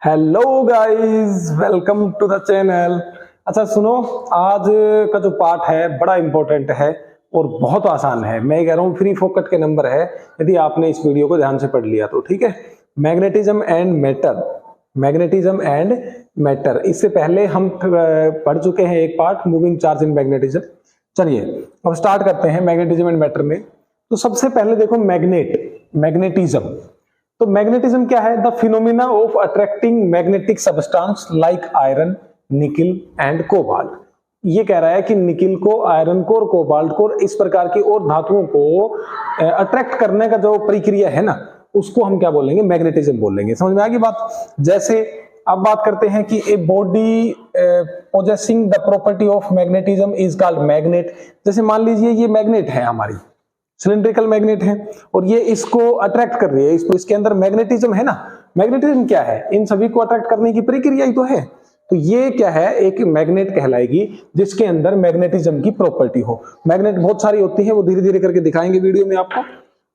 Hello guys, welcome to the channel. अच्छा सुनो, आज का जो पार्ट है बड़ा इंपॉर्टेंट है और बहुत आसान है। मैं कह रहा हूँ फ्री फोकट के नंबर है, यदि आपने इस वीडियो को ध्यान से पढ़ लिया तो ठीक है। Magnetism and matter, magnetism and matter, इससे पहले हम पढ़ चुके हैं एक part, moving charge in magnetism. चलिए अब स्टार्ट करते हैं मैग्नेटिज्म एंड मैटर में। तो सबसे पहले देखो मैग्नेटिज्म। तो मैग्नेटिज्म क्या है? The phenomena of attracting magnetic substance like iron, nickel and cobalt. ये कह रहा है कि निकिल को, आयरन को और कोबाल्ट को, इस प्रकार की और धातुओं को अट्रैक्ट करने का जो प्रक्रिया है ना, उसको हम क्या बोलेंगे? मैग्नेटिज्म बोलेंगे। समझ में आ गई बात? जैसे अब बात करते हैं कि a body possessing the property of magnetism is called magnet. जैसे मान लीजिए ये मैग्नेट है, हमारी सिलिंड्रिकल मैग्नेट है और ये इसको अट्रैक्ट कर रही है, इसको, इसके अंदर मैग्नेटिज्म है ना। मैग्नेटिज्म क्या है? इन सभी को अट्रैक्ट करने की प्रक्रिया ही तो है। तो ये क्या है? एक मैग्नेट कहलाएगी जिसके अंदर मैग्नेटिज्म की प्रॉपर्टी हो। मैग्नेट बहुत सारी होती है, वो धीरे धीरे करके दिखाएंगे वीडियो में आपको।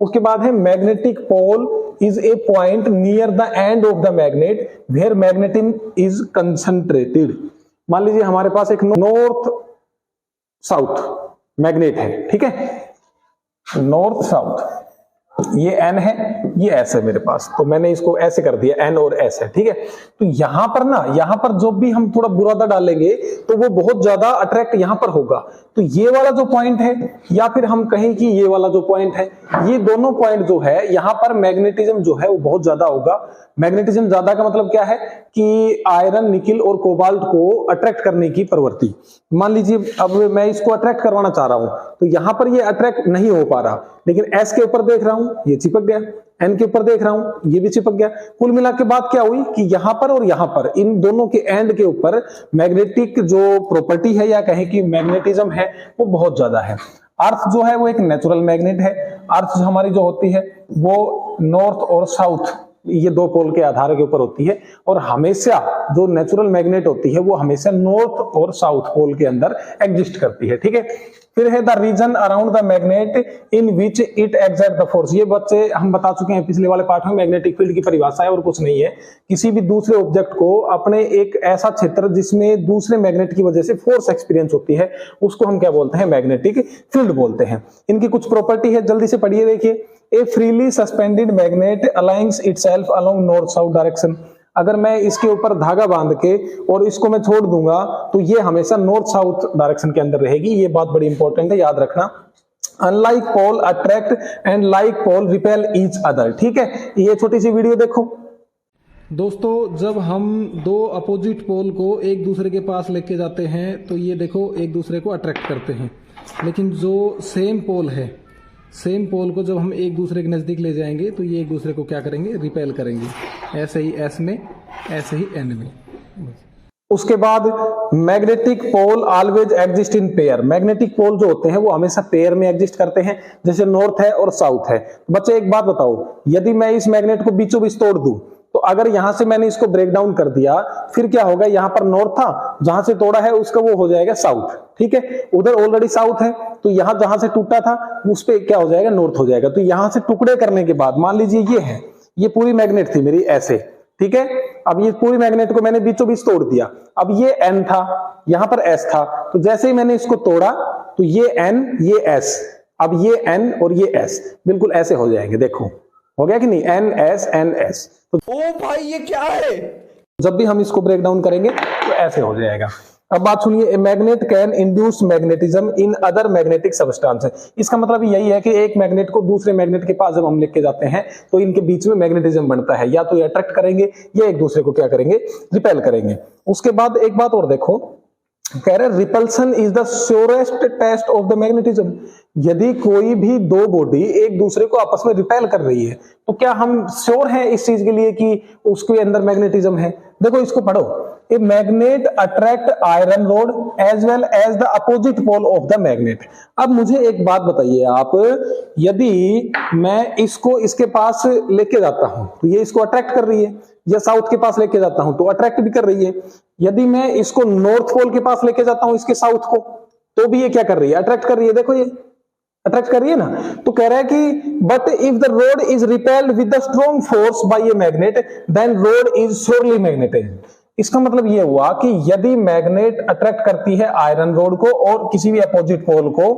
उसके बाद है magnetic pole is a point near the end of the magnet where magnetism is concentrated. मान लीजिए हमारे पास एक नॉर्थ साउथ मैग्नेट है, ठीक है, नॉर्थ साउथ, ये एन है, ये एस है मेरे पास, तो मैंने इसको ऐसे कर दिया, एन और एस है, ठीक है। तो यहां पर ना, यहां पर जो भी हम थोड़ा बुरादा डालेंगे तो वो बहुत ज्यादा अट्रैक्ट यहां पर होगा। तो ये वाला जो पॉइंट है, या फिर हम कहें कि ये वाला जो पॉइंट है, ये दोनों पॉइंट जो है, यहां पर मैग्नेटिज्म जो है वो बहुत ज्यादा होगा। मैग्नेटिज्म ज्यादा का मतलब क्या है? कि आयरन, निकिल और कोबाल्ट को अट्रैक्ट करने की प्रवृत्ति। मान लीजिए अब मैं इसको अट्रैक्ट करवाना चाह रहा हूं, तो यहां पर ये अट्रैक्ट नहीं हो पा रहा, लेकिन एस के ऊपर देख रहा हूं, ये चिपक गया, एन के ऊपर देख रहा हूं, ये भी चिपक गया। कुल मिला के बात क्या हुई कि यहां पर और यहां पर, इन दोनों के एंड के ऊपर मैग्नेटिक जो प्रॉपर्टी है, या कहें कि मैग्नेटिज्म है, वो बहुत ज्यादा है। अर्थ जो है वो एक नेचुरल मैग्नेट है। अर्थ हमारी जो होती है वो नॉर्थ और साउथ, ये दो पोल के आधार के ऊपर होती है, और हमेशा जो नेचुरल मैग्नेट होती है वो हमेशा नॉर्थ और साउथ पोल के अंदर एग्जिस्ट करती है, ठीक है। फिर है the region around the magnet in which it exert the force. ये बच्चे हम बता चुके हैं पिछले वाले पार्ट में। मैग्नेटिक फील्ड की परिभाषा है और कुछ नहीं है, किसी भी दूसरे ऑब्जेक्ट को अपने एक ऐसा क्षेत्र जिसमें दूसरे मैग्नेट की वजह से फोर्स एक्सपीरियंस होती है, उसको हम क्या बोलते हैं? मैग्नेटिक फील्ड बोलते हैं। इनकी कुछ प्रॉपर्टी है, जल्दी से पढ़िए, देखिए। A freely suspended magnet aligns itself along north south direction. अगर मैं इसके ऊपर धागा बांध के और इसको मैं छोड़ दूंगा तो ये हमेशा नॉर्थ साउथ डायरेक्शन के अंदर रहेगी। ये बात बड़ी इंपॉर्टेंट है, याद रखना। Unlike pole attract and like pole repel each other, ठीक है। ये छोटी सी वीडियो देखो। दोस्तों, जब हम दो अपोजिट पोल को एक दूसरे के पास लेके जाते हैं तो ये देखो एक दूसरे को अट्रैक्ट करते हैं, लेकिन जो सेम पोल है, सेम पोल को जब हम एक दूसरे के नज़दीक ले जाएंगे तो ये एक दूसरे को क्या करेंगे? रिपेल करेंगे। ऐसे ही एस में, ऐसे ही एन में। उसके बाद magnetic pole always exist in pair. Magnetic pole जो होते हैं वो हमेशा पेयर में एग्जिस्ट करते हैं, जैसे नॉर्थ है और साउथ है। बच्चे एक बात बताओ, यदि मैं इस मैग्नेट को बीचों बीच तोड़ दूं, तो अगर यहां से मैंने इसको ब्रेक डाउन कर दिया, फिर क्या होगा? यहां पर नॉर्थ था, जहां से तोड़ा है उसका वो हो जाएगा साउथ, ठीक है। उधर ऑलरेडी साउथ है, तो यहां जहां से टूटा था उस पे क्या हो जाएगा? नॉर्थ हो जाएगा। तो यहां से टुकड़े करने के बाद, मान लीजिए ये है, ये पूरी मैग्नेट थी मेरी ऐसे, ठीक है। अब ये पूरी मैग्नेट को मैंने बीचों बीच तोड़ दिया। अब ये एन था, यहां पर एस था, तो जैसे ही मैंने इसको तोड़ा तो ये एन, ये एस, अब ये एन और ये एस बिल्कुल ऐसे हो जाएंगे। देखो हो गया कि नहीं? N S N S. तो ओ भाई ये क्या है? जब भी हम इसको ब्रेक डाउन करेंगे तो ऐसे हो जाएगा। अब बात सुनिए, magnet can induce magnetism in other magnetic substance. इसका मतलब यही है कि एक मैग्नेट को दूसरे मैग्नेट के पास जब हम लेके जाते हैं तो इनके बीच में मैग्नेटिज्म बनता है, या तो ये अट्रैक्ट करेंगे या एक दूसरे को क्या करेंगे? रिपेल करेंगे। उसके बाद एक बात और देखो, कह रहे repulsion is the surest test of the magnetism. यदि कोई भी दो बॉडी एक दूसरे को आपस में रिपेल कर रही है तो क्या हम श्योर हैं इस चीज के लिए कि उसके अंदर मैग्नेटिज्म है? देखो इसको पढ़ो। A magnet attract iron rod as well as the opposite pole of the magnet. अब मुझे एक बात बताइए आप, यदि मैं इसको इसके पास लेके जाता हूं तो ये इसको अट्रैक्ट कर रही है, या साउथ के पास लेके जाता हूं तो अट्रैक्ट भी कर रही है। यदि मैं इसको नॉर्थ पोल के पास लेके जाता हूं, इसके साउथ को, तो भी ये क्या कर रही है? अट्रैक्ट कर रही है। देखो ये अट्रैक्ट कर रही है ना। तो कह रहा है कि but if the rod is repelled with the strong force by a magnet then rod is surely magnetised. इसका मतलब यह हुआ कि यदि मैग्नेट अट्रैक्ट करती है आयरन रोड को और किसी भी अपोजिट पोल को,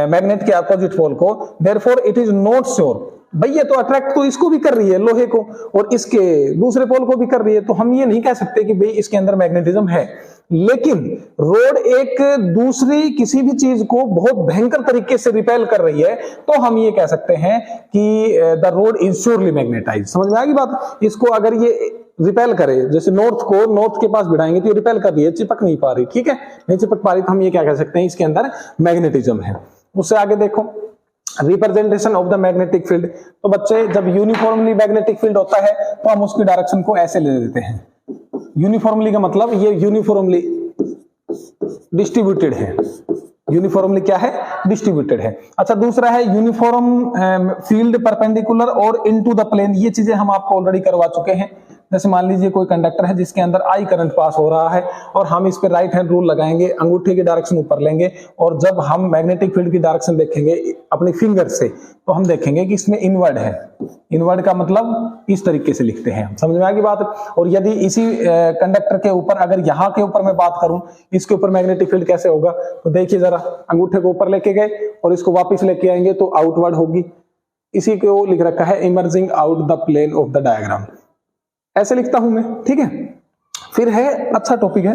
मैग्नेट के अपोजिट पोल को, therefore it is not sure. भाई ये तो अट्रैक्ट तो इसको भी कर रही है लोहे को और इसके दूसरे पोल को भी कर रही है, तो हम ये नहीं कह सकते कि भाई इसके अंदर मैग्नेटिज्म है। लेकिन रोड एक दूसरी किसी भी चीज को बहुत भयंकर तरीके से रिपेल कर रही है, तो हम ये कह सकते हैं कि the rod is surely magnetised. समझ में आ गई बात। इसको अगर ये रिपेल करे, जैसे नॉर्थ को नॉर्थ के पास भिड़ाएंगे तो ये रिपेल कर रही है, चिपक नहीं पा रही, ठीक है, नहीं चिपक पा रही, तो हम ये क्या कह सकते हैं, इसके अंदर मैग्नेटिज्म है। उससे आगे देखो representation of the magnetic field. तो बच्चे जब यूनिफॉर्मली मैग्नेटिक फील्ड होता है तो हम उसकी डायरेक्शन को ऐसे ले लेते हैं। यूनिफॉर्मली का मतलब ये यूनिफॉर्मली डिस्ट्रीब्यूटेड है। यूनिफॉर्मली क्या है, डिस्ट्रीब्यूटेड है। अच्छा, दूसरा है यूनिफॉर्म फील्ड परपेंडिकुलर और इनटू द प्लेन। ये चीजें हम आपको ऑलरेडी करवा चुके हैं। जैसे मान लीजिए कोई कंडक्टर है जिसके अंदर आई करंट पास हो रहा है और हम इस पे राइट हैंड रूल लगाएंगे, अंगूठे की डायरेक्शन ऊपर लेंगे और जब हम मैग्नेटिक फील्ड की डायरेक्शन देखेंगे अपनी फिंगर से तो हम देखेंगे कि इसमें इनवर्ड है। इनवर्ड का मतलब इस तरीके से लिखते हैं, समझ में आ गई बात। और यदि इसी कंडक्टर के ऊपर, अगर यहाँ के ऊपर मैं बात करूं, इसके ऊपर मैग्नेटिक फील्ड कैसे होगा, तो देखिए जरा, अंगूठे को ऊपर लेके गए और इसको वापस लेके आएंगे तो आउटवर्ड होगी। इसी को लिख रखा है emerging out the plane of the diagram, ऐसे लिखता हूं मैं, ठीक है। फिर है, अच्छा टॉपिक है,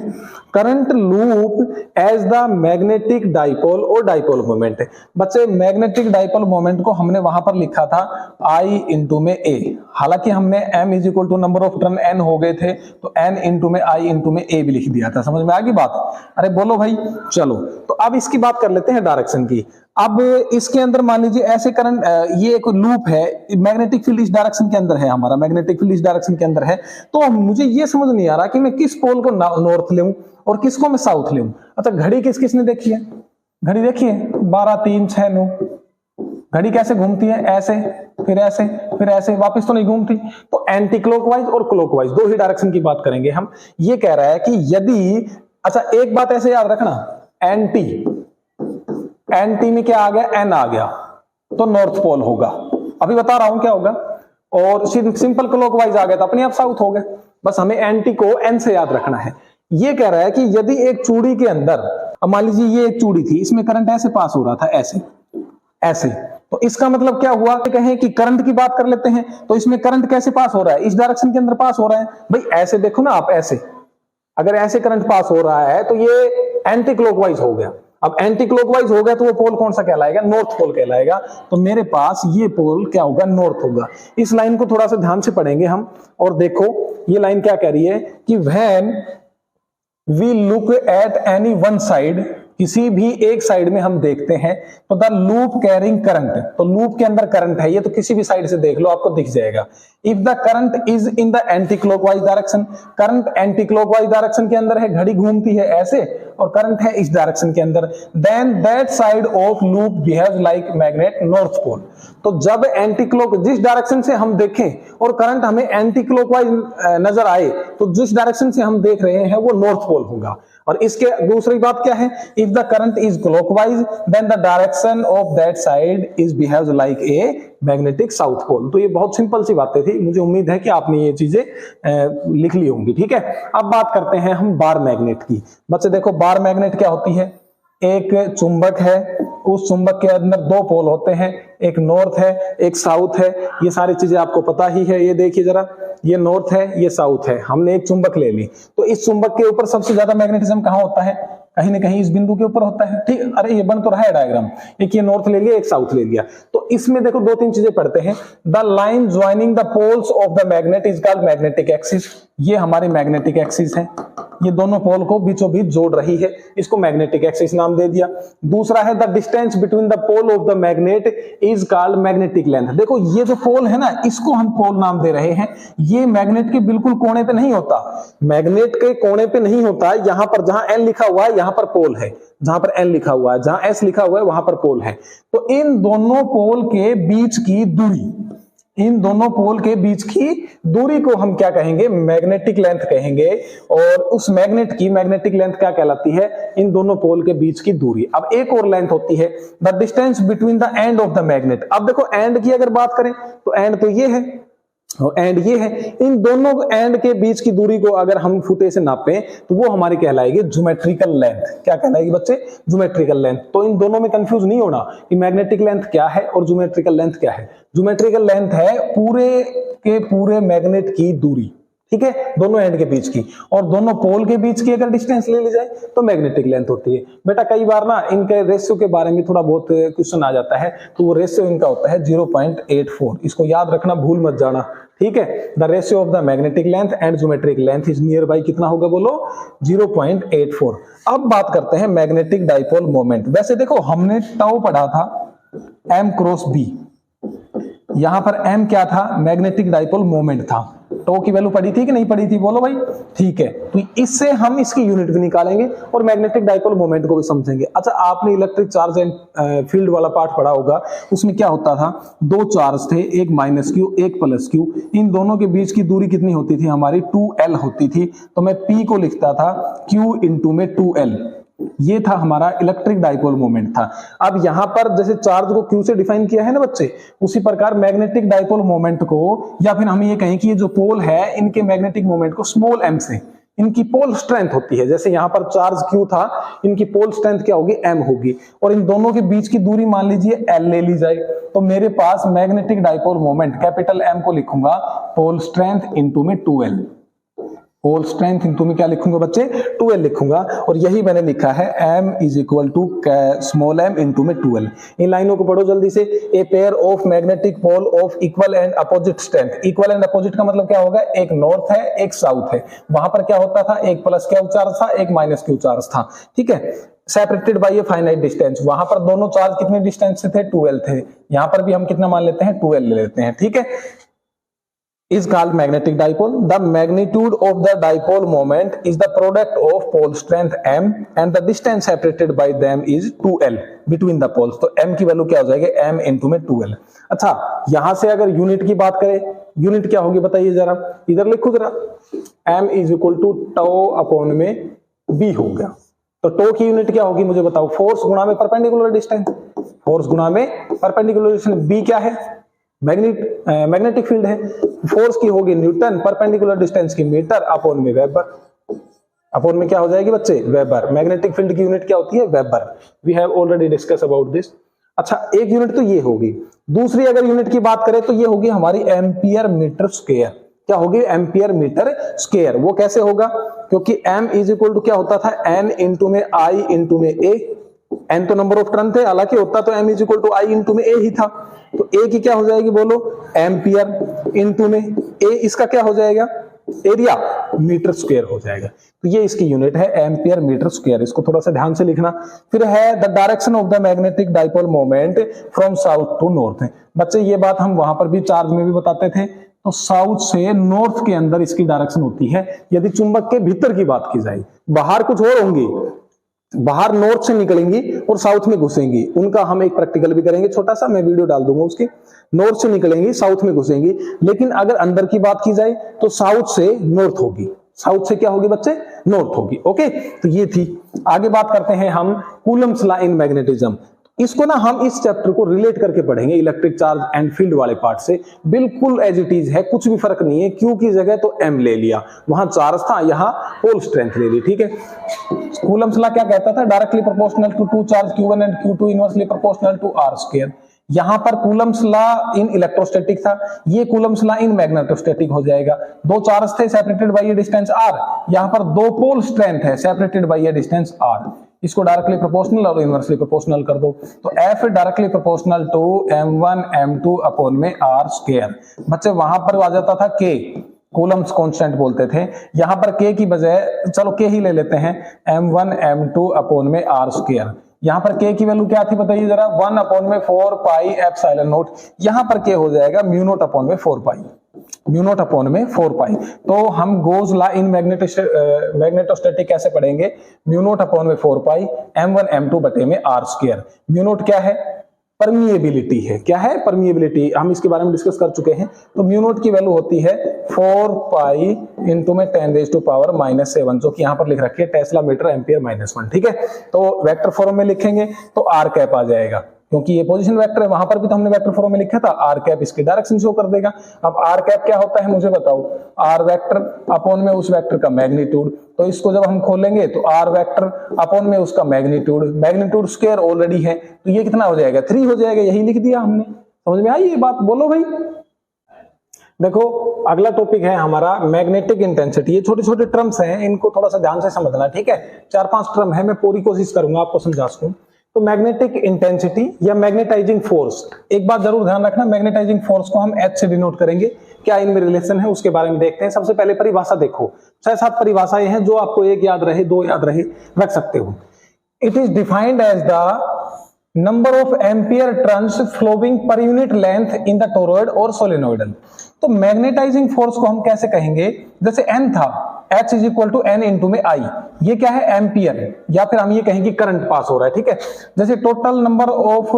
current loop as the magnetic dipole और डाइपोल मोमेंट। बच्चे मैग्नेटिक डाइपोल मोमेंट को हमने वहां पर लिखा था I इंटू में A, हालांकि हमने M is equal to number of turn N हो गए थे तो N इंटू में I इंटू में A भी लिख दिया था। समझ में आ गई बात। अरे बोलो भाई, चलो तो अब इसकी बात कर लेते हैं डायरेक्शन की। अब इसके अंदर मान लीजिए ऐसे करंट, ये एक लूप है, मैग्नेटिक फील्ड इस डायरेक्शन के अंदर है, हमारा मैग्नेटिक फील्ड इस डायरेक्शन के अंदर है, तो मुझे ये समझ नहीं आ रहा कि मैं किस पोल को नॉर्थ लेऊं और किसको मैं साउथ लेऊं। अच्छा, घड़ी किस किसने देखी है, घड़ी देखिए 12 3 6 9। घड़ी कैसे घूमती है, ऐसे फिर ऐसे फिर ऐसे, वापस तो नहीं घूमती। तो एंटी क्लॉकवाइज और क्लॉकवाइज दो ही डायरेक्शन की बात करेंगे हम। ये कह रहा है कि यदि, अच्छा एक बात ऐसे याद रखना, एंटी में क्या आ गया, एन आ गया तो नॉर्थ पोल होगा, अभी बता रहा हूं क्या होगा। और सिंपल क्लॉकवाइज आ गया तो अपने आप साउथ हो गए। बस हमें एंटी को एन से याद रखना है। ये कह रहा है कि यदि एक चूड़ी के अंदर, अब मान लीजिए ये एक चूड़ी थी, इसमें करंट ऐसे पास हो रहा था, ऐसे ऐसे, तो इसका मतलब क्या हुआ, कहें कि करंट की बात कर लेते हैं, तो इसमें करंट कैसे पास हो रहा है, इस डायरेक्शन के अंदर पास हो रहा है। भाई ऐसे देखो ना आप, ऐसे अगर ऐसे करंट पास हो रहा है तो ये एंटी क्लॉकवाइज हो गया। अब एंटी क्लॉकवाइज हो गया तो वो पोल कौन सा कहलाएगा, नॉर्थ पोल कहलाएगा। तो मेरे पास ये पोल क्या होगा, नॉर्थ होगा। इस लाइन को थोड़ा सा ध्यान से पढ़ेंगे हम, और देखो ये लाइन क्या कह रही है कि when we look at any one side, किसी भी एक साइड में हम देखते हैं, तो द लूप कैरिंग करंट, तो लूप के अंदर करंट है, ये तो किसी भी साइड से देख लो आपको दिख जाएगा। If the current is in the anti clockwise direction, current anti clockwise direction के अंदर है, घड़ी घूमती है ऐसे और करंट है इस डायरेक्शन के अंदर, then that side of loop behaves like magnet north pole. तो जब एंटी क्लॉक, जिस डायरेक्शन से हम देखें और करंट हमें एंटी क्लॉकवाइज नजर आए, तो जिस डायरेक्शन से हम देख रहे हैं वो नॉर्थ पोल होगा। और इसके दूसरी बात क्या है, if the current is clockwise then the direction of that side is behaves like a magnetic south pole. तो ये बहुत सिंपल सी बातें थी, मुझे उम्मीद है कि आपने ये चीजें लिख ली होंगी, ठीक है। अब बात करते हैं हम बार मैग्नेट की। बच्चे देखो, बार मैग्नेट क्या होती है, एक चुंबक है, उस चुंबक के अंदर दो पोल होते हैं, एक नॉर्थ है एक साउथ है, ये सारी चीजें आपको पता ही है। ये देखिए जरा, ये नॉर्थ है ये साउथ है, हमने एक चुंबक ले ली, तो इस चुंबक के ऊपर सबसे ज्यादा मैग्नेटिज्म कहां होता है, कहीं ना कहीं इस बिंदु के ऊपर होता है, ठीक। अरे ये बन तो रहा है डायग्राम, एक ये नॉर्थ ले लिया एक साउथ ले लिया। तो इसमें देखो दो तीन चीजें पढ़ते हैं। The line joining the poles of the magnet is called magnetic axis, ये हमारी मैग्नेटिक एक्सिस है, ये दोनों पोल को बीचों बीच जोड़ रही है, इसको मैग्नेटिक एक्सिस नाम दे दिया। दूसरा है the distance between the pole of the magnet is called magnetic length. देखो ये जो पोल है ना, इसको हम पोल नाम दे रहे हैं, ये मैग्नेट के बिल्कुल कोने पे नहीं होता, मैग्नेट के कोने पे नहीं होता, यहां पर जहां एन लिखा हुआ है यहां पर पोल है, जहां पर एन लिखा हुआ है, जहां एस लिखा हुआ है वहां पर पोल है। तो इन दोनों पोल के बीच की दूरी, इन दोनों पोल के बीच की दूरी को हम क्या कहेंगे, मैग्नेटिक लेंथ कहेंगे। और उस मैग्नेट की मैग्नेटिक लेंथ क्या कहलाती है, इन दोनों पोल के बीच की दूरी। अब एक और लेंथ होती है the distance between the end of the magnet. अब देखो एंड की अगर बात करें तो एंड तो ये है और एंड ये है, इन दोनों एंड के बीच की दूरी को अगर हम फुटे से नापें तो वो हमारी कहलाएगी ज्योमेट्रिकल लेंथ। क्या कहलाएगी बच्चे, ज्योमेट्रिकल लेंथ। तो इन दोनों में कंफ्यूज नहीं होना कि मैग्नेटिक लेंथ क्या है और ज्योमेट्रिकल लेंथ क्या है। ज्योमेट्रिकल लेंथ है पूरे के पूरे मैग्नेट की दूरी, ठीक है, दोनों एंड के बीच की। और दोनों पोल के बीच की अगर डिस्टेंस ले ली जाए तो मैग्नेटिक लेंथ होती है। बेटा कई बार ना इनके रेशियो के बारे में थोड़ा बहुत क्वेश्चन आ जाता है, तो वो रेशियो इनका होता है 0.84। इसको याद रखना, भूल मत जाना, ठीक है। The ratio of the magnetic length and geometric length is near by कितना होगा बोलो, 0.84। अब बात करते हैं मैग्नेटिक डाइपोल मोमेंट। वैसे देखो हमने टाउ पढ़ा था m क्रॉस b, यहां पर m क्या था, मैग्नेटिक डाइपोल मोमेंट था। टो की वैल्यू पढ़ी थी कि नहीं पढ़ी थी, बोलो भाई, ठीक है। तो इससे हम इसकी यूनिट भी निकालेंगे और मैग्नेटिक डाइपोल मोमेंट को भी समझेंगे। अच्छा, आपने इलेक्ट्रिक चार्ज एंड फील्ड वाला पार्ट पढ़ा होगा, उसमें क्या होता था, दो चार्ज थे, एक माइनस क्यू एक प्लस क्यू। इन दोनों के बीच की दूरी कितनी होती थी हमारी, 2l होती थी। तो मैं p को लिखता था q इंटू में 2l। ये था हमारा इलेक्ट्रिक डाइपोल मोमेंट था। अब यहां पर जैसे चार्ज को Q से डिफाइन किया है ना बच्चे, उसी प्रकार मैग्नेटिक डाइपोल मोमेंट को, या फिर हम ये कहें कि ये जो पोल है इनके मैग्नेटिक मोमेंट को स्मॉल m से, इनकी पोल स्ट्रेंथ होती है। जैसे यहां पर चार्ज Q था, इनकी पोल स्ट्रेंथ क्या होगी, m होगी। और इन दोनों के बीच की दूरी मान लीजिए l ले ली जाए, तो मेरे पास magnetic dipole moment capital M को लिखूंगा पोल स्ट्रेंथ इंटू में 2l। पोल स्ट्रेंथ इंटू में क्या लिखूंगा बच्चे, 2l लिखूंगा। और यही मैंने लिखा है m is equal to small m into में 2l। इन लाइनों को पढ़ो जल्दी से। A pair of magnetic pole of equal and opposite strength. Equal and opposite का मतलब क्या होगा, एक नॉर्थ है एक साउथ है। वहां पर क्या होता था, एक प्लस क्यू चार्ज था एक माइनस क्यू चार्ज था, ठीक है। Separated by a finite distance, वहां पर दोनों चार्ज कितने डिस्टेंस से थे, 2l थे। यहां पर भी हम कितना मान लेते हैं, 2l ले लेते हैं, ठीक है। is called magnetic dipole. The magnitude of the dipole moment is the product of pole strength m and the distance separated by them is 2l between the poles. तो m की वैल्यू क्या हो जाएगी, m इंटू में 2l। अच्छा, यहां से अगर यूनिट की बात करें, यूनिट क्या होगी बताइए जरा, इधर लिखो जरा, m is equal to tau upon में b हो गया। तो टो की यूनिट क्या होगी मुझे बताओ, फोर्स गुणा में परपेंडिकुलर डिस्टेंस। फोर्स गुणा में परपेंडिकुलर डिस्टेंस, b क्या है, मैग्नेटिक फील्ड है। फोर्स की होगी न्यूटन, परपेंडिकुलर डिस्टेंस की मीटर, अपॉन में वेबर। अपॉन में क्या हो जाएगी बच्चे, वेबर। मैग्नेटिक फील्ड की यूनिट क्या होती है, weber. We have already discuss about this. अच्छा, एक यूनिट तो ये होगी। दूसरी अगर यूनिट की बात करें तो ये होगी हमारी एम्पियर मीटर स्क्वायर। क्या होगी, एम्पियर मीटर स्क्वायर। वो कैसे होगा, क्योंकि m इज इक्वल टू क्या होता था, n इंटू में i इंटू में a। n तो नंबर ऑफ टर्न थे, हालांकि होता तो m is equal to i into में a ही था। तो a की क्या हो जाएगी बोलो, एम्पियर इंटू में a, इसका क्या हो जाएगा, एरिया, मीटर स्क्वायर हो जाएगा। तो ये इसकी यूनिट है एम्पियर मीटर स्क्वायर। इसको थोड़ा सा ध्यान से लिखना। फिर है the direction of the magnetic dipole moment from south to north. बच्चे ये बात हम वहां पर भी चार्ज में भी बताते थे। तो साउथ से नॉर्थ के अंदर इसकी डायरेक्शन होती है। यदि चुंबक के भीतर की बात की जाए, बाहर कुछ और होंगी, बाहर नॉर्थ से निकलेंगी और साउथ में घुसेंगी। उनका हम एक प्रैक्टिकल भी करेंगे छोटा सा, मैं वीडियो डाल दूंगा उसकी। नॉर्थ से निकलेंगी साउथ में घुसेंगी, लेकिन अगर अंदर की बात की जाए तो साउथ से नॉर्थ होगी। साउथ से क्या होगी बच्चे, नॉर्थ होगी। ओके, तो ये थी। आगे बात करते हैं हम कूलम्स लॉ इन मैग्नेटिज्म। इसको ना हम इस चैप्टर को रिलेट करके पढ़ेंगे इलेक्ट्रिक चार्ज एंड फील्ड वाले पार्ट से। बिल्कुल एज इट इज है, कुछ भी फर्क नहीं है। क्यू की जगह तो एम ले लिया, वहां चार्ज था, यहां पोल स्ट्रेंथ ले ली, ठीक है। कूलम्स लॉ क्या कहता था, directly proportional to to charge Q1 and Q2 inversely proportional to R square. यहां पर कूलम्स लॉ इन इलेक्ट्रोस्टैटिक था, ये कूलम्स लॉ इन मैग्नेटोस्टैटिक हो जाएगा। दो चार्ज थे separated by a distance r, यहां पर दो पोल स्ट्रेंथ है separated by a distance r। इसको डायरेक्टली प्रोपोर्शनल और इनवर्सली प्रोपोर्शनल कर दो, तो F directly proportional to m1 m2 upon में r स्क्वायर। बच्चे वहां पर आ जाता था K, कूलम्स कांस्टेंट बोलते थे। यहां पर K की बजाय चलो K ही ले लेते हैं, m1 m2 अपॉन में r स्क्वायर। यहां पर K की वैल्यू क्या थी बताइए जरा, 1 अपॉन में 4 पाई एप्सिलॉन नॉट। यहां पर K हो जाएगा म्यू नॉट अपॉन में 4 पाई, म्यू नॉट अपॉन में 4 पाई। तो हम गोज लॉ इन मैग्नेटोस्टैटिक कैसे पढ़ेंगे, म्यू नॉट अपॉन में 4 पाई m1 m2 बटे में r स्क्वायर। म्यू नॉट क्या है, परमिएबिलिटी है। क्या है? परमिएबिलिटी। हम इसके बारे में डिस्कस कर चुके हैं। तो म्यू नोट की वैल्यू होती है 4 पाई इंटू में 10⁻⁻⁷, जो कि यहां पर लिख रखी है टेस्ला मीटर एम्पियर -1। ठीक है, तो वेक्टर फॉर्म में लिखेंगे तो आर कैप आ जाएगा, क्योंकि ये पोजीशन वेक्टर है। वहां पर भी तो हमने वेक्टर फॉर्म में लिखा था, आर कैप इसकी डायरेक्शन शो कर देगा। अब आर कैप क्या होता है मुझे बताओ? आर वेक्टर अपॉन में उस वेक्टर का मैग्नीट्यूड। तो इसको जब हम खोलेंगे तो आर वेक्टर अपॉन में उसका मैग्नीट्यूड स्क्वायर ऑलरेडी है, तो ये कितना हो जाएगा? 3 हो जाएगा। यही लिख दिया हमने। समझ में आई ये बात? बोलो भाई। देखो अगला टॉपिक है हमारा मैग्नेटिक इंटेंसिटी। ये छोटे छोटे टर्म्स हैं, इनको थोड़ा सा ध्यान से समझना। ठीक है, 4-5 टर्म है, मैं पूरी कोशिश करूंगा आपको समझा सकूं। तो मैग्नेटिक इंटेंसिटी या मैग्नेटाइजिंग फोर्स, एक बात जरूर ध्यान रखना, मैग्नेटाइजिंग फोर्स को हम H से डिनोट करेंगे। क्या इनमें रिलेशन है उसके बारे में देखते हैं। सबसे पहले परिभाषा देखो, 6-7 परिभाषाएं हैं जो आपको एक याद रहे, 2 याद रहे, रख सकते हो। It is defined as the number of ampere turns flowing per unit length in the toroid और सोलेनोइडल। तो मैग्नेटाइजिंग फोर्स को हम कैसे कहेंगे? जैसे N था, H is equal to N into में I, ये क्या है? एम्पियर, या फिर हम ये कहेंगे करंट पास हो रहा है। ठीक है, जैसे total number of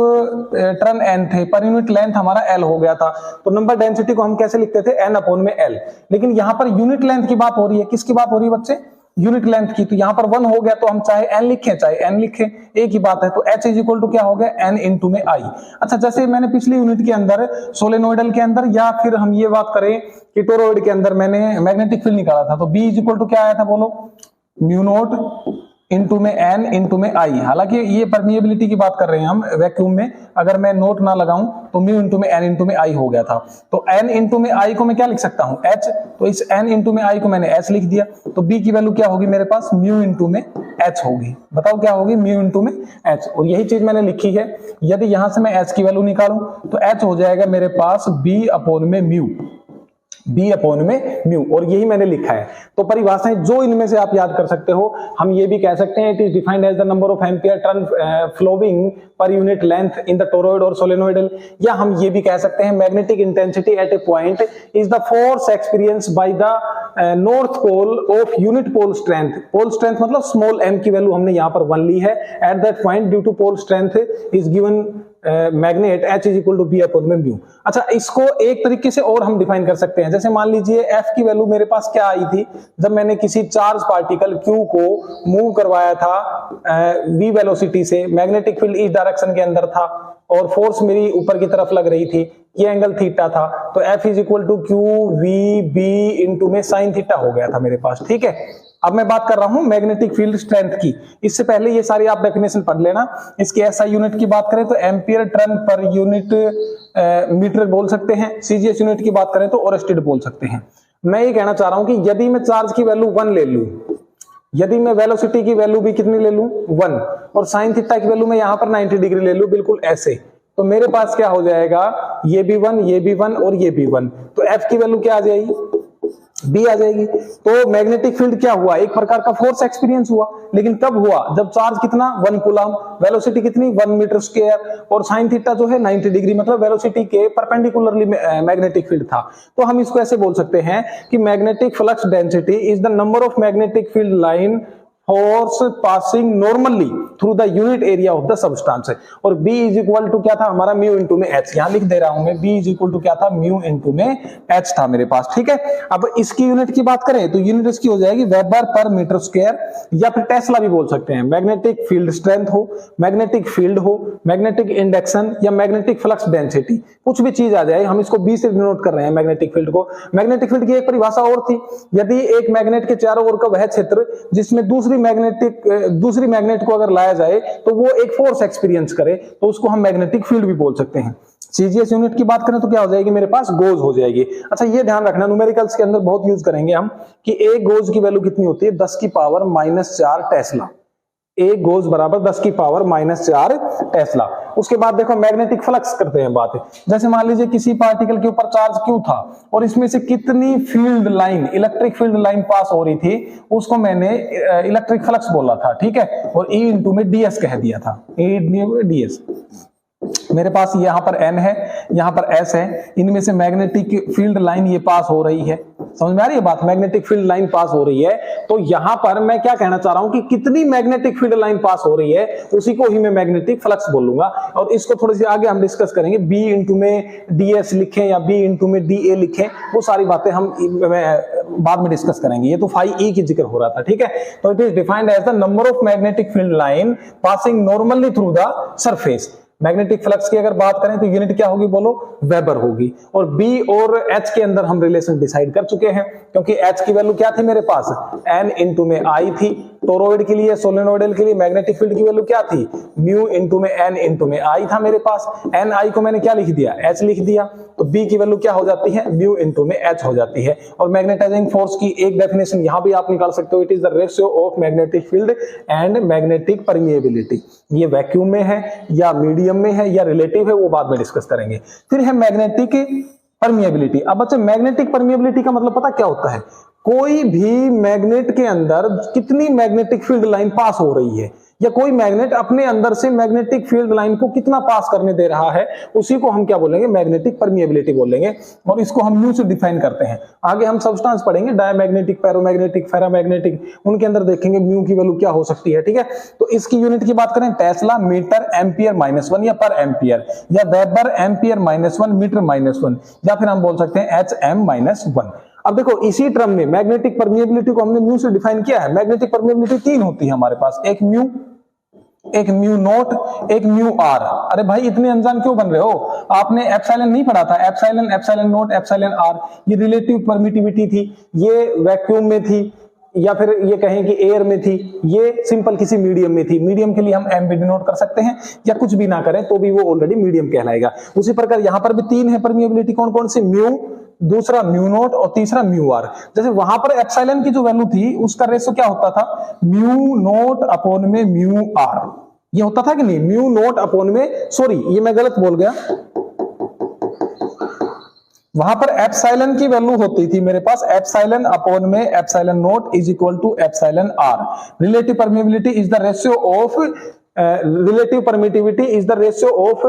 turn N थे, पर यूनिट लेंथ हमारा L हो गया था, तो नंबर डेंसिटी को हम कैसे लिखते थे? N अपॉन में L। लेकिन यहां पर यूनिट लेंथ की बात हो रही है। किसकी बात हो रही है बच्चे? यूनिट लेंथ की। तो यहां पर 1 हो गया, तो हम चाहे n लिखें चाहे n लिखें, एक ही बात है। तो H इज इक्वल टू क्या हो गया? N इंटू में I। अच्छा, जैसे मैंने पिछली यूनिट के अंदर सोलेनोइडल के अंदर, या फिर हम ये बात करें कि टोरॉइड के अंदर मैंने मैग्नेटिक फील्ड निकाला था, तो B इज इक्वल टू क्या आया था? बोलो, म्यू नोट इंटू में N इंटू में I। हालांकि ये परमिएबिलिटी की बात कर रहे हैं हम वैक्यूम में, अगर मैं नोट ना लगाऊं तो म्यू इंटू में N इंटू में I हो गया था। तो N इंटू में I को मैं क्या लिख सकता हूं? H। तो इस N इंटू में I को मैंने H लिख दिया। तो B की वैल्यू क्या होगी मेरे पास? म्यू इंटू में H होगी। बताओ क्या होगी? म्यू इंटू में H। और यही चीज मैंने लिखी है। यदि यहां से मैं H की वैल्यू निकालूं तो H हो जाएगा मेरे पास B अपॉन में म्यू, B अपॉन में म्यू, और यही मैंने लिखा है। तो परिभाषाएं जो इनमें से आप याद कर सकते हो, हम ये भी कह सकते हैं it is defined as the number of ampere turn flowing per unit length in the toroid और सोलेनोइडल, या हम ये भी कह सकते हैं magnetic intensity at a point is the force experience by the north pole of unit pole strength. Pole strength मतलब small m की वैल्यू हमने यहां पर 1 ली है। At that point due to pole strength is given magnet H is equal to B upon में mu. अच्छा, इसको एक तरीके से और हम डिफाइन कर सकते हैं। जैसे मान लीजिए F की वैल्यू मेरे पास क्या आई थी? जब मैंने किसी चार्ज पार्टिकल Q को मूव करवाया था V वेलोसिटी से, मैग्नेटिक फील्ड इस डायरेक्शन के अंदर था और फोर्स मेरी ऊपर की तरफ लग रही थी, ये एंगल थीटा था, तो F is equal to Q V B into में साइन थीटा हो गया था मेरे पास। ठीक है, अब मैं बात कर रहा हूं मैग्नेटिक फील्ड स्ट्रेंथ की। इससे पहले ये सारी आप डेफिनेशन पढ़ लेना। इसकी SI यूनिट की बात करें तो ampere turn per unit metre बोल सकते हैं। CGS यूनिट की बात करें तो ओरेस्टेड बोल सकते हैं। मैं ये कहना चाह रहा हूं कि यदि मैं चार्ज की वैल्यू 1 ले लूं, यदि मैं वेलोसिटी की वैल्यू भी कितनी ले लूं? 1, और साइन थीटा की वैल्यू मैं यहां पर 90 डिग्री ले लूं, बिल्कुल ऐसे, तो मेरे पास क्या हो जाएगा? ये भी 1, ये भी 1 और ये भी 1। तो F की वैल्यू क्या आ जाएगी? B आ जाएगी। तो मैग्नेटिक फील्ड क्या हुआ? एक प्रकार का फोर्स एक्सपीरियंस हुआ। लेकिन कब हुआ? जब चार्ज कितना? 1 कूलम, वेलोसिटी कितनी? 1 मीटर स्क्वायर, और साइन थीटा जो है 90 डिग्री, मतलब वेलोसिटी के परपेंडिकुलरली मैग्नेटिक फील्ड था। तो हम इसको ऐसे बोल सकते हैं कि magnetic flux density is the number of magnetic field line force passing normally through the unit area of the substance. और B इज इक्वल टू क्या था हमारा? म्यू इंटू में H। यहां लिख दे रहा हूं मैं, B इज इक्वल टू क्या था? म्यू इंटू में H था मेरे पास। ठीक है, अब इसकी यूनिट की बात करें तो यूनिट इसकी हो जाएगी वेबर पर मीटर स्क्वायर, या फिर टेस्ला भी बोल सकते हैं। मैग्नेटिक फील्ड स्ट्रेंथ हो, मैग्नेटिक फील्ड हो, मैग्नेटिक इंडक्शन या मैग्नेटिक फ्लक्स डेंसिटी, कुछ भी चीज आ जाए, हम इसको B से डिनोट कर रहे हैं मैग्नेटिक फील्ड को। मैग्नेटिक फील्ड की एक परिभाषा और थी, यदि एक मैग्नेट के चारों ओर का वह क्षेत्र जिसमें दूसरी मैग्नेट को अगर लाया जाए तो वो एक फोर्स एक्सपीरियंस करे, तो उसको हम मैग्नेटिक फील्ड भी बोल सकते हैं। CGS यूनिट की बात करें तो क्या हो जाएगी मेरे पास? गोज हो जाएगी। अच्छा, ये ध्यान रखना, न्यूमेरिकल्स के अंदर बहुत यूज करेंगे हम कि एक गोज की वैल्यू कितनी होती है? 10 की पावर -4 टेस्ला। एक गोज बराबर 10 की पावर -4 टेस्ला। उसके बाद देखो मैग्नेटिक फ्लक्स करते हैं बात। जैसे मान लीजिए किसी पार्टिकल के ऊपर चार्ज Q था और इसमें से कितनी field line, electric field line pass हो रही थी, उसको मैंने इलेक्ट्रिक फ्लक्स बोला था। ठीक है, और E इंटू में DS कह दिया था। DS मेरे पास यहां पर N है, यहां पर S है, इनमें से मैग्नेटिक फील्ड लाइन ये पास हो रही है। समझ में आ रही है बात? मैग्नेटिक फील्ड लाइन पास हो रही है तो यहां पर मैं क्या कहना चाह रहा हूं कि कितनी मैग्नेटिक फील्ड लाइन पास हो रही है उसी को ही मैं मैग्नेटिक फ्लक्स बोलूंगा। और इसको थोड़ी सी आगे हम डिस्कस करेंगे, बी इंटू में ds लिखें या बी इंटू में da लिखें, वो सारी बातें हम बाद में डिस्कस करेंगे। ये तो फाई ई की जिक्र हो रहा था, ठीक है। तो it is defined as the number of magnetic field line passing normally through the surface. Magnetic flux की अगर बात करें तो यूनिट क्या होगी बोलो, वेबर होगी। और B और H के अंदर हम रिलेशन डिसाइड कर चुके हैं, क्योंकि H की वैल्यू क्या थी मेरे पास, N इंटू में I थी। टोरॉइड के लिए, सोलेनोइडल के लिए मैग्नेटिक फील्ड की वैल्यू क्या थी, म्यू इंटू में N इंटू में I था मेरे पास। N I को मैंने क्या लिख दिया, H लिख दिया। तो B की वैल्यू क्या हो जाती है, म्यू इंटू में H हो जाती है। और मैग्नेटाइजिंग फोर्स की एक डेफिनेशन यहां भी आप निकाल सकते हो, it is the ratio of magnetic field and magnetic permeability. ये वैक्यूम में है या मीडियम में है या रिलेटिव है, वो बाद में डिस्कस करेंगे। फिर है मैग्नेटिक परमिएबिलिटी। अब बच्चे मैग्नेटिक परमिएबिलिटी का मतलब पता क्या होता है, कोई भी मैग्नेट के अंदर कितनी मैग्नेटिक फील्ड लाइन पास हो रही है, या कोई मैग्नेट अपने अंदर से मैग्नेटिक फील्ड लाइन को कितना पास करने दे रहा है, उसी को हम क्या बोलेंगे, मैग्नेटिक परमिएबिलिटी बोलेंगे। और इसको हम म्यू से डिफाइन करते हैं। आगे हम सब्सटेंस पढ़ेंगे, डायमैग्नेटिक, पैरामैग्नेटिक, फेरामैग्नेटिक, उनके अंदर देखेंगे म्यू की वैल्यू क्या हो सकती है, ठीक है। तो इसकी यूनिट की बात करें, टेस्ला मीटर एम्पियर -1 या पर एम्पियर, या वेबर एम्पियर -1 मीटर -1, या फिर हम बोल सकते हैं HM-1। अब देखो इसी टर्म में मैग्नेटिक परमिएबिलिटी को हमने म्यू से डिफाइन किया है। मैग्नेटिक परमिएबिलिटी 3 होती है हमारे पास, एक म्यू नोट, एक म्यू आर। अरे भाई इतने अनजान क्यों बन रहे हो, आपने एप्सिलॉन नहीं पढ़ा था, एप्सिलॉन नोट, एप्सिलॉन आर, ये रिलेटिव परमिटिविटी थी, ये वैक्यूम में थी, या फिर ये कहें कि एयर में थी, ये सिंपल किसी मीडियम में थी। मीडियम के लिए हम एम भी डिनोट कर सकते हैं, या कुछ भी ना करें तो भी वो ऑलरेडी मीडियम कहलाएगा। उसी प्रकार यहां पर भी 3 है परमिएबिलिटी, कौन कौन सी, म्यू, दूसरा म्यू नोट और तीसरा म्यू आर। जैसे वहां पर एप्सिलॉन की जो वैल्यू थी उसका रेशो क्या होता था, म्यू नोट अपॉन में म्यू आर, ये होता था कि नहीं, म्यू नोट अपॉन में, सॉरी ये मैं गलत बोल गया, वहां पर एप्सिलॉन की वैल्यू होती थी मेरे पास एप्सिलॉन अपॉन में epsilon naught is equal to epsilon r. Relative permeability is the ratio of relative permittivity is the ratio of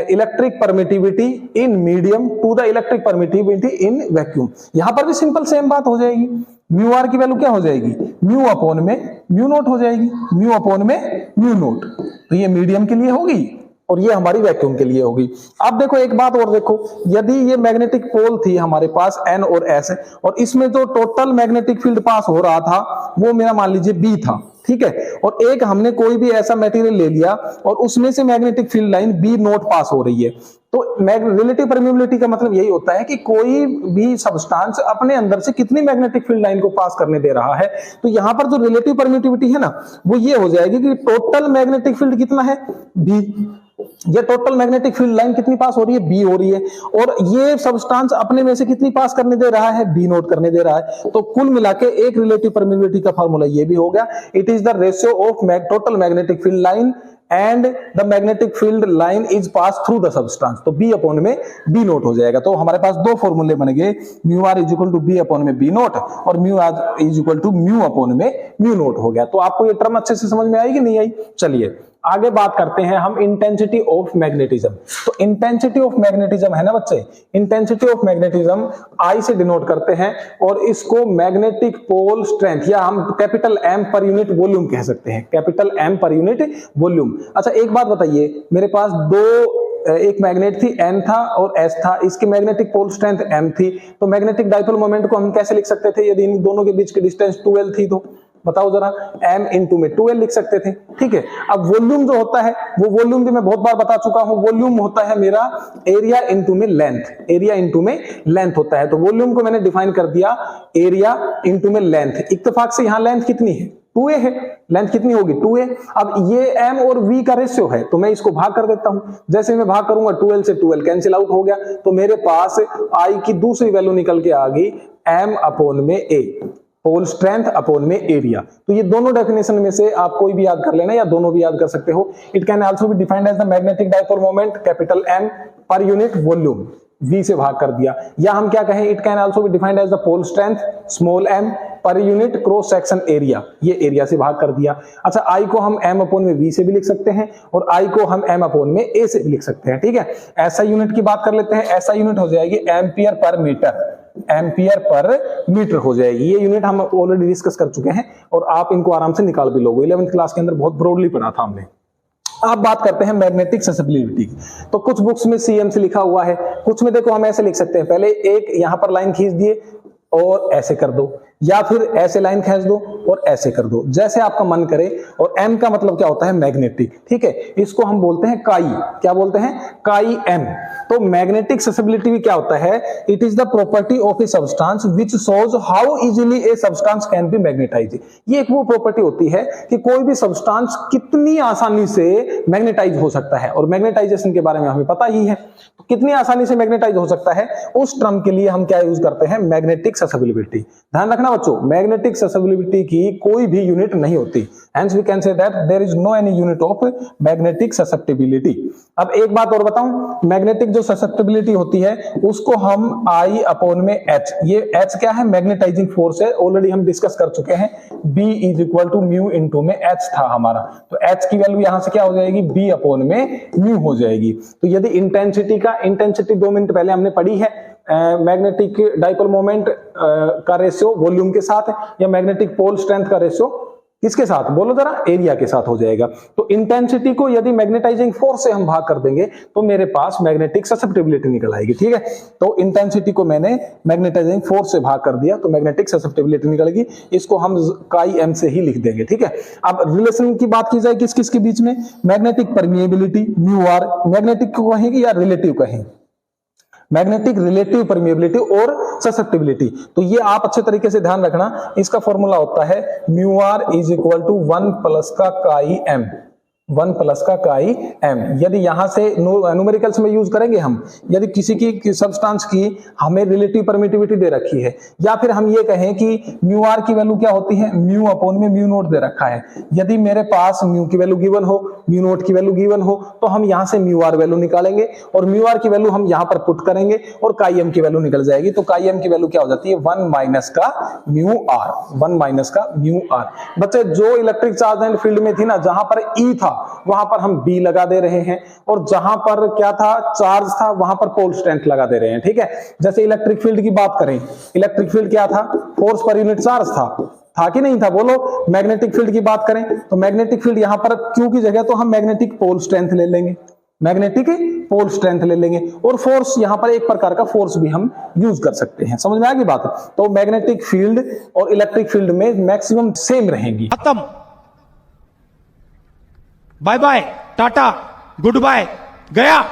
electric permittivity in medium to the electric permittivity in vacuum। यहां पर भी simple same बात हो जाएगी, mu R की value क्या हो जाएगी, म्यू अपॉन में म्यू नोट हो जाएगी, म्यू अपॉन में म्यू नोट। तो ये मीडियम के लिए होगी और ये हमारी वैक्यूम के लिए होगी। अब देखो एक बात और देखो, यदि ये मैग्नेटिक पोल थी हमारे पास N और S, और इसमें जो टोटल मैग्नेटिक फील्ड पास हो रहा था वो मेरा मान लीजिए B था, ठीक है। और एक हमने कोई भी ऐसा मटेरियल ले लिया और उसमें से magnetic field line B not pass हो रही है। तो रिलेटिव परमिएबिलिटी का मतलब यही होता है कि कोई भी सब्सटेंस अपने अंदर से कितनी मैग्नेटिक फील्ड लाइन को पास करने दे रहा है। तो यहां पर जो रिलेटिव परमिएबिलिटी है ना, वो ये हो जाएगी कि टोटल मैग्नेटिक फील्ड कितना है, B। ये टोटल मैग्नेटिक फील्ड लाइन कितनी पास हो रही है, B हो रही है, और ये सब्सटेंस अपने में से कितनी पास करने दे रहा है, B नोट करने दे रहा है। तो कुल मिला के एक रिलेटिव परमिएबिलिटी का फार्मूला ये भी हो गया, it is the ratio of total magnetic field line and the magnetic field line is pass through the substance. तो B अपॉन में B नोट हो जाएगा। तो हमारे पास दो फॉर्मूले बन गए, mu r is equal to B upon में B नोट, और mu r is equal to mu upon में म्यू नोट हो गया। तो आपको ये टर्म अच्छे से समझ में आई कि नहीं आई। चलिए आगे बात करते हैं हम इंटेंसिटी ऑफ मैग्नेटिज्म। तो इंटेंसिटी ऑफ मैग्नेटिज्म है ना बच्चे, इंटेंसिटी ऑफ मैग्नेटिज्म I से डिनोट करते हैं, और इसको मैग्नेटिक पोल स्ट्रेंथ या हम capital M per unit volume कह सकते हैं, capital M per unit volume. अच्छा एक बात बताइए, मेरे पास एक मैग्नेट थी N था और S था, इसकी मैग्नेटिक पोल स्ट्रेंथ M थी, तो मैग्नेटिक डाइपोल मोमेंट को हम कैसे लिख सकते थे यदि इन दोनों के बीच की डिस्टेंस 12 थी, तो बताओ जरा, M इंटू में 12 लिख सकते थे, ठीक है। अब वॉल्यूम जो होता है, वो वॉल्यूम भी मैं बहुत बार बता चुका हूं, वॉल्यूम होता है मेरा एरिया इंटू में लेंथ, एरिया इंटू में लेंथ होता है। तो वॉल्यूम को मैंने डिफाइन कर दिया एरिया इंटू में लेंथ। इत्तेफाक से यहां लेंथ कितनी है, 2a है, लेंथ कितनी होगी 2a। अब ये M और V का रेशियो है, तो मैं इसको भाग कर देता हूं। जैसे मैं भाग करूंगा 12 से 12 कैंसिल आउट हो गया, तो मेरे पास I की दूसरी वैल्यू निकल के आ गई M अपॉन में A, पोल स्ट्रेंथ अपॉन में एरिया। तो ये दोनों डेफिनेशन में से आप कोई भी याद कर लेना या दोनों भी याद कर सकते हो। It can also be defined as the magnetic dipole moment capital M per unit volume, V से भाग कर दिया, या हम क्या कहें, it can also be defined as the pole strength small m per unit cross section area, ये area से भाग कर दिया। अच्छा I को हम M अपॉन में V से भी लिख सकते हैं, और I को हम M अपॉन में A से भी लिख सकते हैं, ठीक है। ऐसा यूनिट की बात कर लेते हैं, ऐसा यूनिट हो जाएगी ampere per metre. Ampere per metre हो जाएगी। ये यूनिट हम ऑलरेडी डिस्कस कर चुके हैं और आप इनको आराम से निकाल भी लोगे, 11वीं क्लास के अंदर बहुत ब्रॉडली पढ़ा था हमने। अब बात करते हैं मैग्नेटिक ससेप्टिबिलिटी की। तो कुछ बुक्स में सीएम से लिखा हुआ है, कुछ में देखो हम ऐसे लिख सकते हैं, पहले एक यहां पर लाइन खींच दिए और ऐसे कर दो, या फिर ऐसे लाइन खींच दो और ऐसे कर दो, जैसे आपका मन करे। और एम का मतलब क्या होता है? मैग्नेटिक, ठीक है। इसको हम बोलते हैं काई, क्या बोलते हैं? काई एम। तो मैग्नेटिक ससेप्टिबिलिटी भी क्या होता है? It is the property of a substance which shows how easily a substance can be magnetised. ये एक वो प्रॉपर्टी होती है कि कोई भी सब्सटेंस कितनी आसानी से मैग्नेटाइज हो सकता है, और मैग्नेटाइजेशन के बारे में हमें पता ही है। तो कितनी आसानी से मैग्नेटाइज हो सकता है, उस टर्म के लिए हम क्या यूज करते हैं? Magnetic susceptibility. ध्यान रखना बच्चों, मैग्नेटिक ससेप्टिबिलिटी की कोई भी यूनिट नहीं होती, hence we can say that there is no any unit of magnetic susceptibility. अब एक बात और बताऊं, मैग्नेटिक जो ससेप्टिबिलिटी होती है उसको हम I अपॉन में H, ये H क्या है? मैग्नेटाइजिंग फोर्स है, ऑलरेडी हम डिस्कस कर चुके हैं। B is equal to mu into में H था हमारा, तो H की वैल्यू यहां से क्या हो जाएगी? B अपॉन में म्यू हो जाएगी। तो यदि इंटेंसिटी 2 मिनट पहले हमने पढ़ी है, मैग्नेटिक डाइपोल मोमेंट का रेशियो वॉल्यूम के साथ, या मैग्नेटिक पोल स्ट्रेंथ का रेशियो किसके साथ? बोलो जरा, एरिया के साथ हो जाएगा। तो इंटेंसिटी को यदि मैग्नेटाइजिंग फोर्स से हम भाग कर देंगे तो मेरे पास मैग्नेटिक ससेप्टिबिलिटी निकल आएगी, ठीक है। तो इंटेंसिटी को मैंने मैग्नेटाइजिंग फोर्स से भाग कर दिया तो मैग्नेटिक ससेप्टिबिलिटी निकलेगी। इसको हम काई एम से ही लिख देंगे, ठीक है। अब रिलेशन की बात की जाए किस किस के बीच में? Magnetic permeability mu r, magnetic को कहेंगे या रिलेटिव कहें? मैग्नेटिक रिलेटिव परमिएबिलिटी और ससेप्टिबिलिटी। तो ये आप अच्छे तरीके से ध्यान रखना, इसका फॉर्मूला होता है mu r is equal to 1 plus का काई एम, 1 प्लस का काई एम। यदि यहां से न्यूमेरिकल्स में यूज करेंगे हम, यदि किसी की सब्सटेंस की हमें रिलेटिव परमिटिविटी दे रखी है, या फिर हम ये कहें कि म्यू आर की वैल्यू क्या होती है? म्यू अपॉन में म्यू नोट दे रखा है। यदि मेरे पास म्यू की वैल्यू गिवन हो, म्यू नोट की वैल्यू गिवन हो, तो हम यहां से म्यू आर वैल्यू निकालेंगे और म्यू आर की वैल्यू हम यहां पर पुट करेंगे और काई एम की वैल्यू निकल जाएगी। तो काई एम की वैल्यू क्या हो जाती है? 1 माइनस का म्यू आर, 1 माइनस का म्यू आर। बच्चे जो इलेक्ट्रिक चार्ज एंड फील्ड में थी ना, जहां पर ई था वहां पर हम बी लगा दे रहे हैं, और जहां पर क्या था? चार्ज था, वहां पर पोल स्ट्रेंथ लगा दे रहे हैं, ठीक है। जैसे इलेक्ट्रिक फील्ड की बात करें, इलेक्ट्रिक फील्ड क्या था? फोर्स पर यूनिट चार्ज था कि नहीं था? बोलो। मैग्नेटिक फील्ड की बात करें तो मैग्नेटिक फील्ड यहां पर क्यू की जगह तो हम मैग्नेटिक पोल स्ट्रेंथ ले लेंगे, मैग्नेटिक पोल स्ट्रेंथ ले लेंगे, और फोर्स यहां पर एक प्रकार का फोर्स भी हम यूज कर सकते हैं। समझ में आ गई बात? तो मैग्नेटिक फील्ड और इलेक्ट्रिक फील्ड में मैक्सिमम सेम रहेंगी। खत्म, बाय बाय, टाटा, गुड बाय, गया।